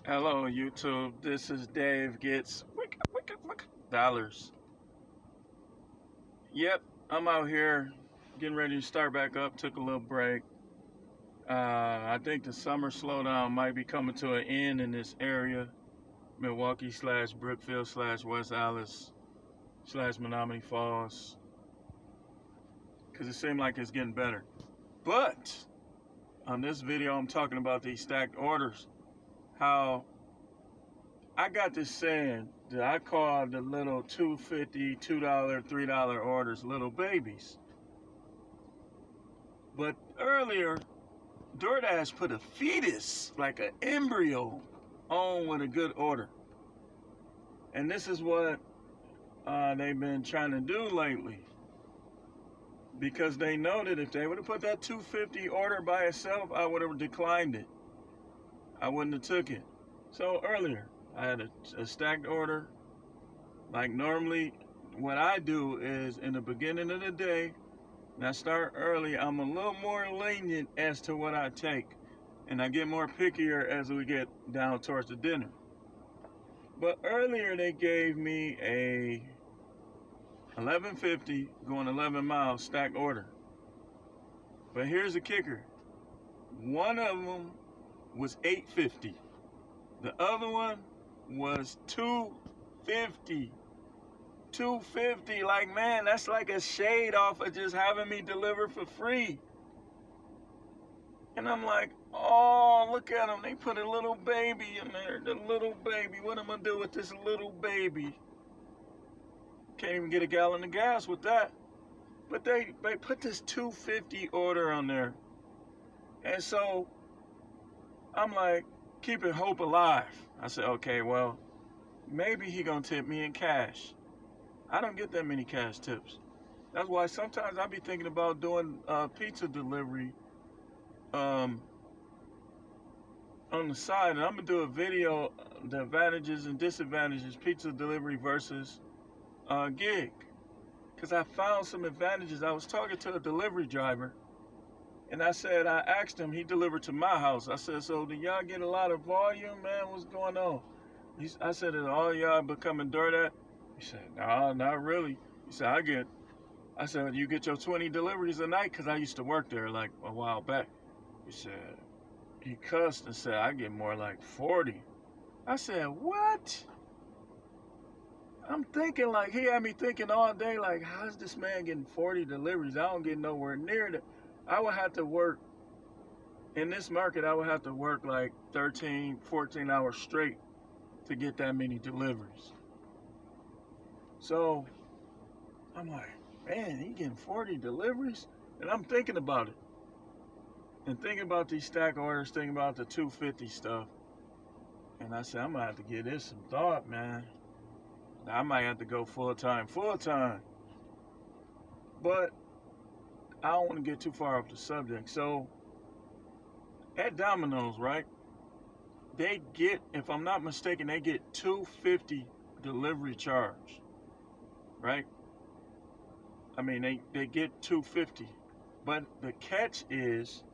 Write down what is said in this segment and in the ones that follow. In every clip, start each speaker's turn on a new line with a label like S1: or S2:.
S1: Hello, YouTube. This is Dave Gets dollars. Yep, I'm out here getting ready to start back up. Took a little break. I think the summer slowdown might be coming to an end in this area, Milwaukee slash Brookfield slash West Allis slash Menominee Falls, because it seemed like it's getting better. But on this video, I'm talking about these stacked orders. How I got this saying that I call the little $2.50, $2, $3 orders little babies. But earlier, DoorDash put a fetus, like an embryo, on with a good order. And this is what they've been trying to do lately. Because they know that if they would have put that $2.50 order by itself, I would have declined it. I wouldn't have took it. So earlier, I had a stacked order. Like normally, what I do is in the beginning of the day, and I start early, I'm a little more lenient as to what I take. And I get more pickier as we get down towards the dinner. But earlier they gave me a 1150 going 11 miles stacked order. But here's the kicker. One of them was 850. The other one was 250. 250, like, man, that's like a shade off of just having me deliver for free. And I'm like, oh, look at them. They put a little baby in there. The little baby. What am I gonna do with this little baby? Can't even get a gallon of gas with that. But they put this 250 order on there. And so I'm like, keeping hope alive. I said, okay, well, maybe he gonna tip me in cash. I don't get that many cash tips. That's why sometimes I be thinking about doing pizza delivery on the side. And I'm going to do a video, the advantages and disadvantages, pizza delivery versus gig. Because I found some advantages. I was talking to a delivery driver. And I asked him, he delivered to my house. I said, so do y'all get a lot of volume, man? What's going on? I said, is all y'all becoming DoorDash? He said, no, not really. He said, I said, you get your 20 deliveries a night? Because I used to work there like a while back. He cussed and said, I get more like 40. I said, what? I'm thinking like, he had me thinking all day, like, how's this man getting 40 deliveries? I don't get nowhere near that. I would have to work, in this market, I would have to work like 13, 14 hours straight to get that many deliveries. So I'm like, man, he getting 40 deliveries? And I'm thinking about it. And thinking about these stack orders, thinking about the 250 stuff. And I said, I'm going to have to give this some thought, man. I might have to go full time. But I don't want to get too far off the subject. So at Domino's, right? They get, if I'm not mistaken, they get $2.50 delivery charge. Right? I mean, they get $2.50. But the catch is,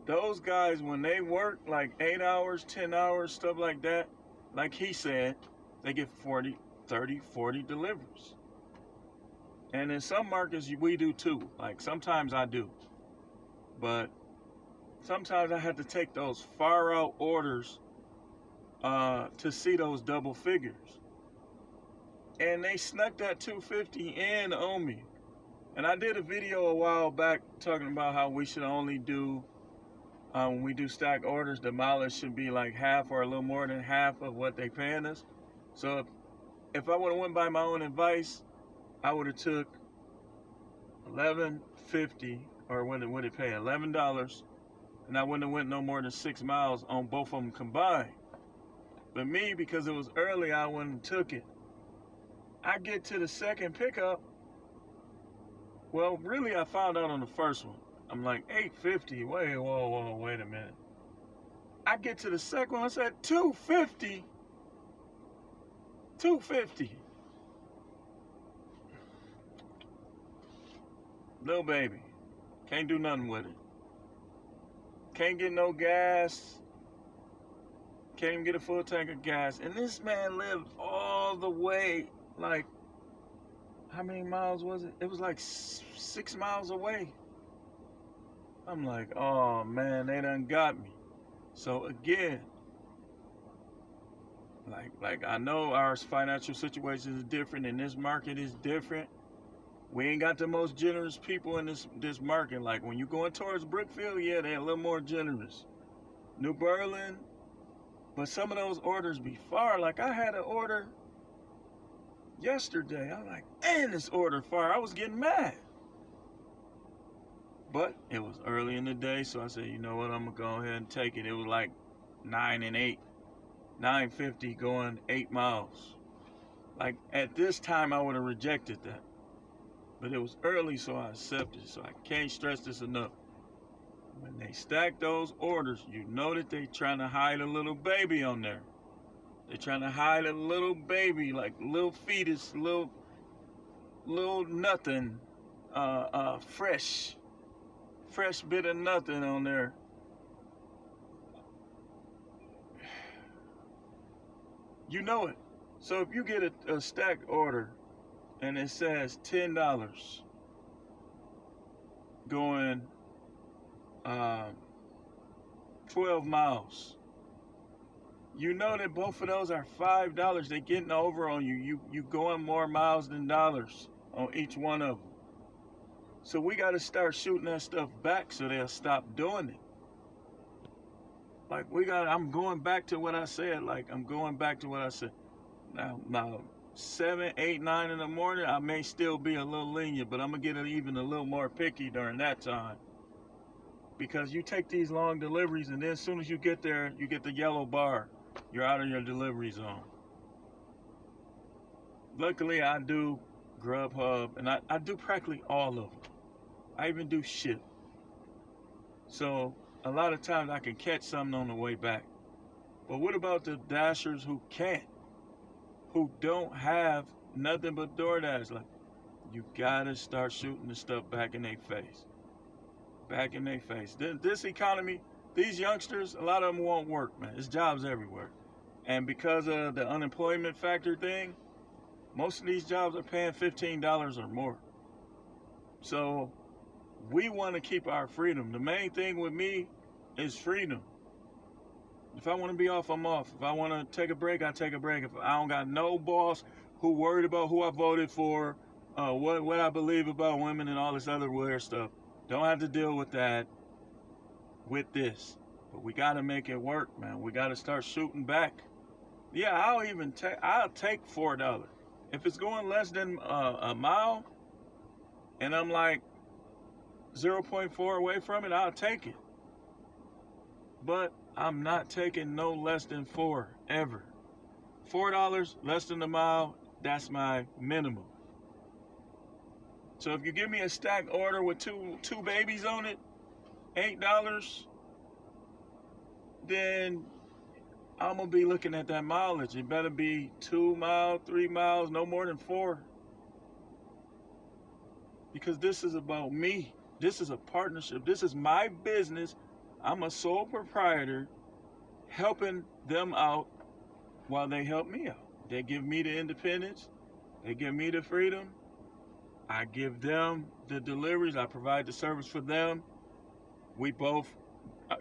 S1: those guys, when they work like 8 hours, 10 hours, stuff like that, like he said, they get 40, 30, 40 deliveries. And in some markets, we do too. Like sometimes I do. But sometimes I have to take those far out orders to see those double figures. And they snuck that 250 in on me. And I did a video a while back talking about how we should only do, when we do stack orders, the mileage should be like half or a little more than half of what they paying us. So if I would have went by my own advice, I would have took $11.50, or what did it pay? $11, and I wouldn't have went no more than 6 miles on both of them combined. But me, because it was early, I wouldn't have took it. I get to the second pickup. Well, really, I found out on the first one. I'm like, $8.50. Wait a minute. I get to the second one. I said, $2.50. $2.50. Little baby. Can't do nothing with it. Can't get no gas. Can't even get a full tank of gas. And this man lived all the way, like, how many miles was it? It was like 6 miles away. I'm like, oh man, they done got me. So again, like I know our financial situation is different and this market is different. We ain't got the most generous people in this market. Like when you going towards Brookfield, yeah, they're a little more generous. New Berlin, but some of those orders be far. Like I had an order yesterday. I'm like, man, this order far. I was getting mad. But it was early in the day, so I said, you know what, I'm gonna go ahead and take it. It was like 9 and 8, 950 going 8 miles. Like at this time, I would have rejected that. But it was early, so I accepted. So I can't stress this enough. When they stack those orders, you know that they trying to hide a little baby on there. They're trying to hide a little baby, like little fetus, little nothing, fresh bit of nothing on there. You know it. So if you get a stack order and it says $10 going 12 miles, you know that both of those are $5. They're getting over on you. You going more miles than dollars on each one of them. So we got to start shooting that stuff back so they'll stop doing it. Like I'm going back to what I said. Now 7, 8, 9 in the morning, I may still be a little lenient, but I'm gonna get even a little more picky during that time. Because you take these long deliveries and then as soon as you get there, you get the yellow bar. You're out of your delivery zone. Luckily, I do Grubhub, and I do practically all of them. I even do Ship. So a lot of times I can catch something on the way back. But what about the dashers who can't? Who don't have nothing but DoorDash? Like, you gotta start shooting the stuff back in their face. Back in their face. This economy, these youngsters, a lot of them won't work, man. There's jobs everywhere. And because of the unemployment factor thing, most of these jobs are paying $15 or more. So we want to keep our freedom. The main thing with me is freedom. If I want to be off, I'm off. If I want to take a break, I take a break. If I don't got no boss who worried about who I voted for, what I believe about women and all this other weird stuff, don't have to deal with that with this. But we got to make it work, man. We got to start shooting back. Yeah, I'll take $4. If it's going less than a mile and I'm like 0.4 away from it, I'll take it. But I'm not taking no less than 4 ever. $4 less than a mile, that's my minimum. So if you give me a stack order with two babies on it, $8, then I'm gonna be looking at that mileage. It better be 2 miles, 3 miles, no more than 4. Because this is about me. This is a partnership. This is my business. I'm a sole proprietor helping them out while they help me out. They give me the independence. They give me the freedom. I give them the deliveries. I provide the service for them. We both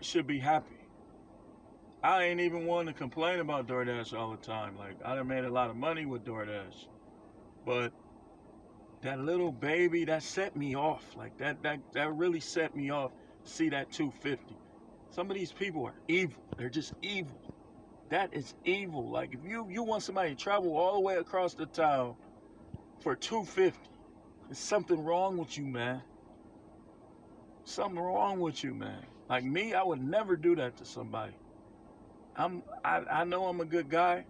S1: should be happy. I ain't even one to complain about DoorDash all the time. Like, I done made a lot of money with DoorDash. But that little baby, that set me off. Like, that really set me off. See that 250. Some of these people are evil. They're just evil. That is evil. Like, if you want somebody to travel all the way across the town for $250, there's something wrong with you, man. Something wrong with you, man. Like me, I would never do that to somebody. I know I'm a good guy.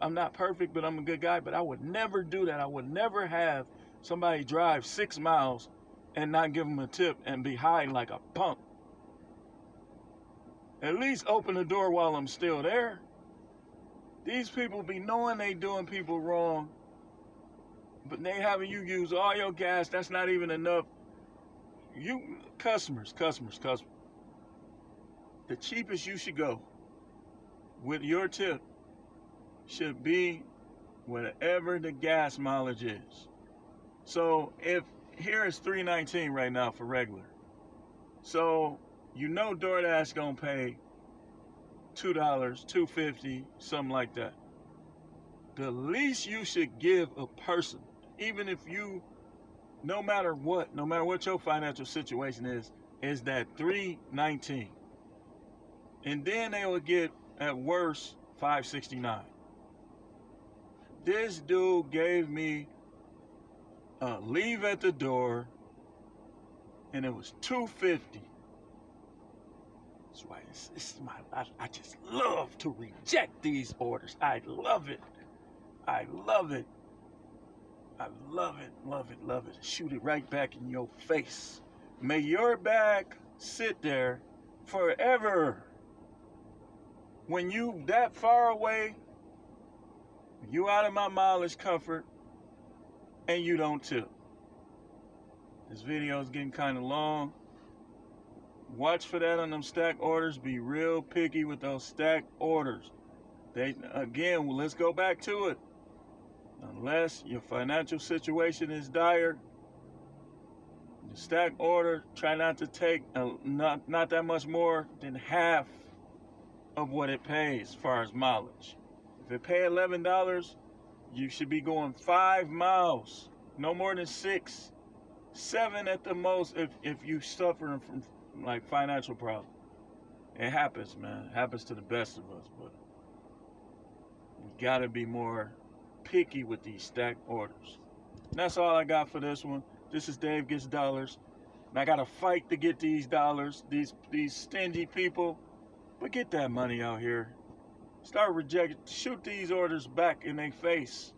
S1: I'm not perfect, but I'm a good guy. But I would never do that. I would never have somebody drive 6 miles and not give them a tip and be hiding like a punk. At least open the door while I'm still there. These people be knowing they doing people wrong, but they having you use all your gas. That's not even enough. You customers. The cheapest you should go. with your tip should be whatever the gas mileage is. So if here is $3.19 right now for regular. So you know DoorDash gonna pay $2, $2.50, something like that. The least you should give a person, even if you, no matter what your financial situation is that $3.19. And then they will get at worst $5.69. This dude gave me a leave at the door, and it was $2.50. That's why I just love to reject these orders. I love it. I love it. I love it, love it, love it. Shoot it right back in your face. May your bag sit there forever. When you that far away, you out of my mileage comfort, and you don't tip. This video is getting kind of long. Watch for that on them stack orders. Be real picky with those stack orders. Let's go back to it. Unless your financial situation is dire, the stack order, try not to take not that much more than half of what it pays as far as mileage. If it pays $11, you should be going 5 miles, no more than 6, 7 at the most if you suffering from like financial problems. It happens, man. It happens to the best of us, but we gotta be more picky with these stack orders. And that's all I got for this one. This is Dave Gets Dollars. And I gotta fight to get these dollars, these stingy people. But get that money out here. Start rejecting, shoot these orders back in their face.